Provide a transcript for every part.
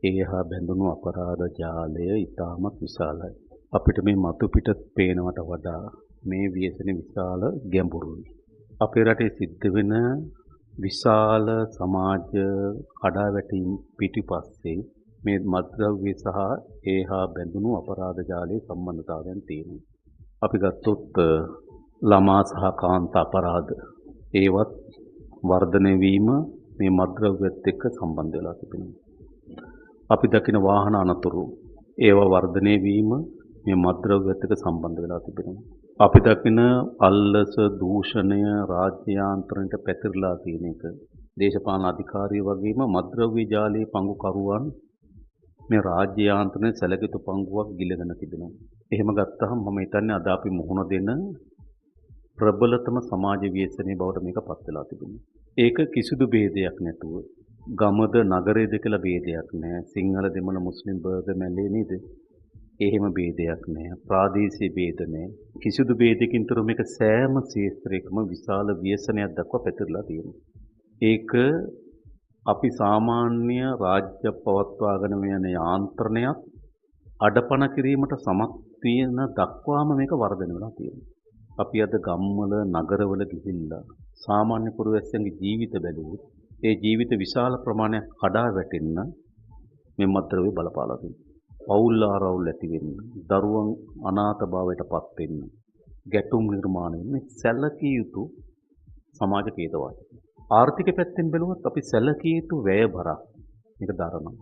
ඒහා බැඳුණු අපරාධ ජාලය ඉතාමත් විශාලයි. අපිට මේ මතු පිට පේනවට වඩා මේ ව්‍යසන විශාල ගැඹුරුයි. අපේ රටේ සිද්ධ වෙන විශාල සමාජ කඩාවැටීම් පිටිපස්සේ මේ මත්ද්‍රව්‍ය සහ ඒහා බැඳුණු අපරාධ ජාලයේ සම්බන්ධතාවයන් තියෙනවා. අපි ගත්තොත් ළමා සහ කාන්තා අපරාධ ඒවත් වර්ධනය වීම මේ මත්ද්‍රව්‍යත් එක්ක සම්බන්ධ වෙලා තිබෙනවා. අපි දකින වාහන අනතුරු ඒවා වර්ධනය වීම මේ මත්ද්‍රව්‍යත් එක්ක සම්බන්ධ වෙලා තිබෙනවා. අපි දකින අල්ලස දූෂණය රාජ්‍ය යාන්ත්‍රණයට පැතිරලා තියෙන එක දේශපාලන අධිකාරිය වගේම මත්ද්‍රව්‍ය ජාලයේ පංගුකරුවන් මේ රාජ්‍ය යාන්ත්‍රණයේ සැලකිත පංගුවක් ගිලගෙන තිබෙනවා. එහෙම ගත්තහම මම හිතන්නේ අද අපි මුහුණ දෙන ප්‍රබලතම සමාජ ව්‍යසනයේ බවට මේක පත් වෙලා තිබෙනවා. ඒක කිසිදු ભેදයක් නැතුව ගමද නගරයේද කියලා ભેදයක් නැහැ. සිංහල දෙමළ මුස්ලිම් බර්ග මැලේ නේද? එහෙම ભેදයක් නැහැ. ප්‍රාදේශීය ભેද නැහැ. කිසිදු ભેදකින් තොර මේක සෑම ක්ෂේත්‍රයකම විශාල ව්‍යසනයක් දක්වා පැතිරලා තියෙනවා. ඒක අපි සාමාන්‍ය රාජ්‍ය පවත්වාගෙන යන යාන්ත්‍රණයක් අඩපණ කිරීමට සමත් වෙන දක්වාම මේක වර්ධනය වෙලා තියෙනවා. අපි අද ගම්වල නගරවල ගිහිල්ලා සාමාන්‍ය පුරවැසියන්ගේ ජීවිත බැලුවොත් ඒ ජීවිත විශාල ප්‍රමාණයක් කඩා වැටෙන්න මේ මත්ද්‍රව්‍ය බලපාලා තියෙනවා. පවුල් ආරවුල් ඇති වෙන්න, දරුවන් අනාථභාවයට පත් වෙන්න, ගැටුම් නිර්මාණය වෙන්න සැලකිය යුතු සමාජ කේතවාදී. ආර්ථික පැත්තෙන් බැලුවොත් අපි සැලකිය යුතු වැයබරක් මේක දරනවා.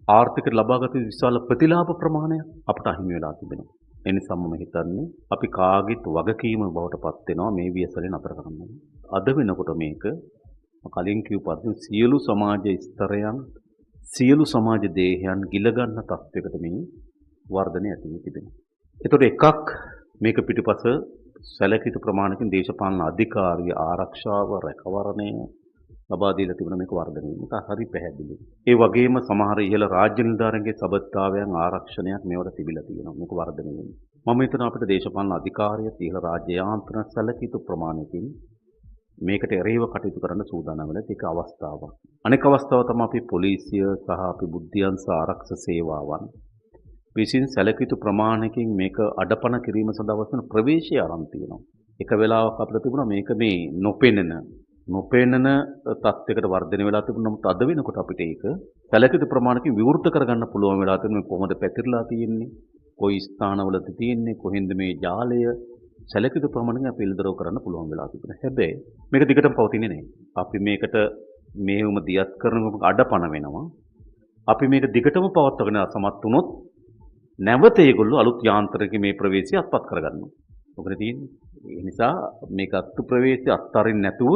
ආර්ථික ලබාගත විශාල ප්‍රතිලාභ ප්‍රමාණයක් අපට අහිමි වෙලා තිබෙනවා. ඒ නිසා මම හිතන්නේ අපි කාගෙත් වගකීම බවට පත් වෙනවා මේ ව්‍යසනය නතර කරන්න. අද වෙනකොට මේක කලින් කියපු සියලු සමාජ ස්තරයන් සියලු සමාජ දේහයන් ගිලගන්න තත්යකට මේ වර්ධනය ඇති වී තිබෙනවා. ඒතකොට එකක් මේක පිටිපස සැලකිත ප්‍රමාණකින් දේශපාලන අධිකාරිය ආරක්ෂාව රැකවරණය ලබා දීලා තිබෙන මේක වර්ධනය වෙන එක හරි පැහැදිලි. ඒ වගේම සමහර ඉහළ රාජ්‍ය නිලධාරීන්ගේ සබඳතාවයන් ආරක්ෂණයක් මේවට තිබිලා තියෙනවා. මේක වර්ධනය වෙන්නේ. මම හිතනවා අපිට දේශපාලන අධිකාරිය ඉහළ රාජ්‍ය යාන්ත්‍රණ සැලකිත ප්‍රමාණයකින් මේකට එරෙහිව කටයුතු කරන්න සූදානම් වෙලා ඒක අවස්ථාවක්. අනෙක් අවස්ථාව තමයි අපි පොලිසිය සහ අපි බුද්ධ්‍යංශ ආරක්ෂක සේවාවන් විසින් සැලකිත ප්‍රමාණයකින් මේක අඩපණ කිරීම සඳහා වසන ප්‍රවේශය ආරම්භ තියෙනවා. එක වෙලාවක අපිට තිබුණා මේක මේ නොපෙනෙන තත්යකට වර්ධනය වෙලා තිබුණා. නමුත් අද වෙනකොට අපිට ඒක සැලකිත ප්‍රමාණයකින් විවෘත කරගන්න පුළුවන් වෙලා තියෙනවා. කොහොමද පැතිරලා තියෙන්නේ? කොයි ස්ථානවලද තියෙන්නේ? කොහෙන්ද මේ ජාලය? සැලකිත ප්‍රමාණයෙන් අපි ඉල්දරව් කරන්න පුළුවන් වෙලා තිබුණා. හැබැයි මේක දිගටම පවතින්නේ නැහැ. අපි මේකට මේවම දියත් කරනකොට අඩපණ වෙනවා. අපි මේක දිගටම පවත්වාගෙන අසමත් වුණොත් නැවත ඒගොල්ලෝ අලුත් යාන්ත්‍රණයක මේ ප්‍රවේශය අත්පත් කරගන්නවා. මොකද තියෙන්නේ? ඒ නිසා මේක අත්තු ප්‍රවේශය අත්හරින්න නැතුව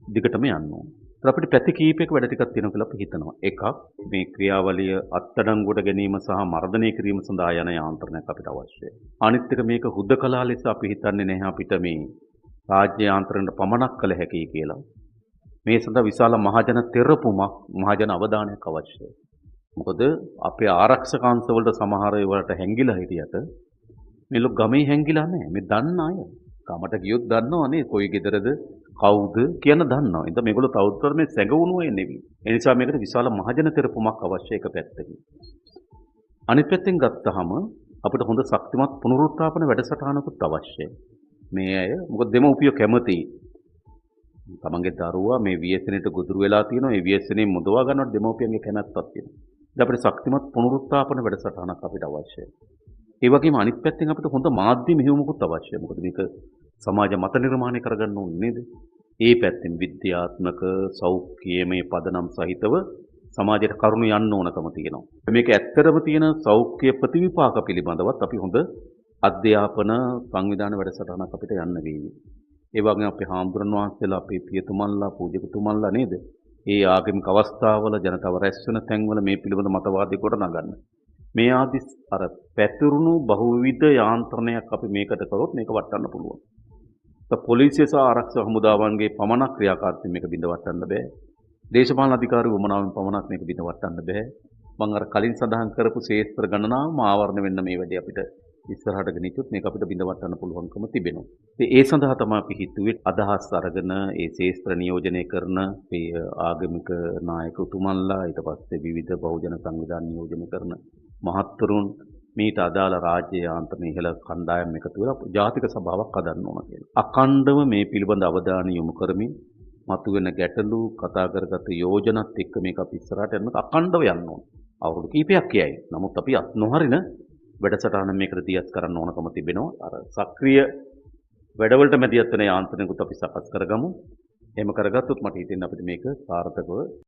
දිගටම යන්න ඕන. අපිට පැති කීපයක වැඩ ටිකක් තියෙනවා කියලා අපි හිතනවා. එකක් මේ ක්‍රියාවලිය අත්අඩංගුවට ගැනීම සහ මර්ධනය කිරීම සඳහා යන යාන්ත්‍රණයක් අපිට අවශ්‍යයි. අනිත් එක මේක හුදකලා ලෙස අපි හිතන්නේ නැහැ අපිට මේ රාජ්‍ය යාන්ත්‍රණයට පමණක් කළ හැකියි කියලා. මේ සඳහා විශාල මහජන තෙරපුමක් මහජන අවධානයක් අවශ්‍යයි. මොකද අපේ ආරක්ෂක අංශවලට සමහර ඒවාට හැංගිලා හිටියට මේ ලොක් ගමේ හැංගිලා නැහැ. මේ දන්න අය. ගමට ගියොත් දන්නවනේ කොයි ගෙදරද කවුද කියන දන්නවා. එතන මේගොල්ලෝ තවදුරටත් මේ සැඟවුණු අය නෙවෙයි. ඒ නිසා මේකට විශාල මහජන තෙරපුමක් අවශ්‍යයි එක පැත්තකින්. අනිත් පැත්තෙන් ගත්තාම අපිට හොඳ ශක්තිමත් පුනරුත්ථාපන වැඩසටහනකුත් අවශ්‍යයි. මේ අය මොකද දෙමව්පියෝ කැමති තමන්ගේ දරුවා මේ ව්‍යසනයට ගොදුරු වෙලා තියෙනවා. ඒ ව්‍යසනේ මුදවා ගන්නවට දෙමව්පියන්ගේ කැමැත්තක් තියෙනවා. ඉතින් අපිට ශක්තිමත් පුනරුත්ථාපන වැඩසටහනක් අපිට අවශ්‍යයි. ඒ වගේම අනිත් පැත්තෙන් අපිට හොඳ මාධ්‍ය මෙහෙයුමකුත් අවශ්‍යයි. මොකද මේක සමාජ මත නිර්මාණය කරගන්න ඕනේ නේද? ඒ පැත්තෙන් විද්‍යාත්මක සෞඛ්‍යමය පදනම් සහිතව සමාජයට කරුණු යන්න ඕනකම තියෙනවා. මේක ඇත්තටම තියෙන සෞඛ්‍ය ප්‍රතිවිපාක පිළිබඳවත් අපි හොඳ අධ්‍යාපන සංවිධාන වැඩසටහනක් අපිට යන්න වෙයි. ඒ වගේම අපේ හාමුදුරන් වහන්සේලා අපේ පියතුමන්ලා පූජකතුමන්ලා නේද? ඒ ආගමික අවස්ථාවල ජනතාව රැස් වෙන තැන්වල මේ පිළිබඳ මතවාදී කොට නගන්න. මේ ආදි අර පැතුරුණු බහුවිධ යාන්ත්‍රණයක් අපි මේකට කරොත් මේක වටන්න පුළුවන්. පොලිසිය සහ ආරක්ෂක හමුදාවන්ගේ පමණක් ක්‍රියාකාරීත්වයෙන් මේක බිඳ වටන්න බෑ. දේශපාලන අධිකාරී වමනාවෙන් පමණක් මේක බිඳ වටන්න බෑ. මම අර කලින් සඳහන් කරපු ශේත්‍ර ගණනාවම ආවරණය වෙන්න මේ වැඩේ අපිට ඉස්සරහට ගෙනිච්චොත් මේක අපිට බිඳවට්ටන්න පුළුවන්කම තිබෙනවා. ඉතින් ඒ සඳහා තමයි අපි හිතුවේ අදහස් අරගෙන ඒ ශේෂ්ත්‍ර නියෝජනය කරන ඒ ආගමික නායකතුමන්ලා ඊට පස්සේ විවිධ බහුජන සංවිධාන නියෝජනය කරන මහත්වරුන් මීට අදාළ රාජ්‍ය යාන්ත්‍රණ ඉහළ කණ්ඩායම් එකතු වෙලා ජාතික සභාවක් හදන්න ඕන කියලා. අඛණ්ඩව මේ පිළිබඳ අවධානය යොමු කරමින් මතුවෙන ගැටලු කතා කරගත් යෝජනත් එක්ක මේක අපි ඉස්සරහට යන්න අඛණ්ඩව යන්න ඕන. අවුරුදු කිහිපයක් යයි. නමුත් අපි නොහරින වැඩසටහන මේකට දියත් කරන්න ඕනකම තිබෙනවා. අර සක්‍රීය වැඩවලට මැදිහත් වෙන යාන්ත්‍රණයකුත් අපි සකස් කරගමු. එහෙම කරගත්තොත් මට හිතෙන්නේ අපිට මේක සාර්ථකව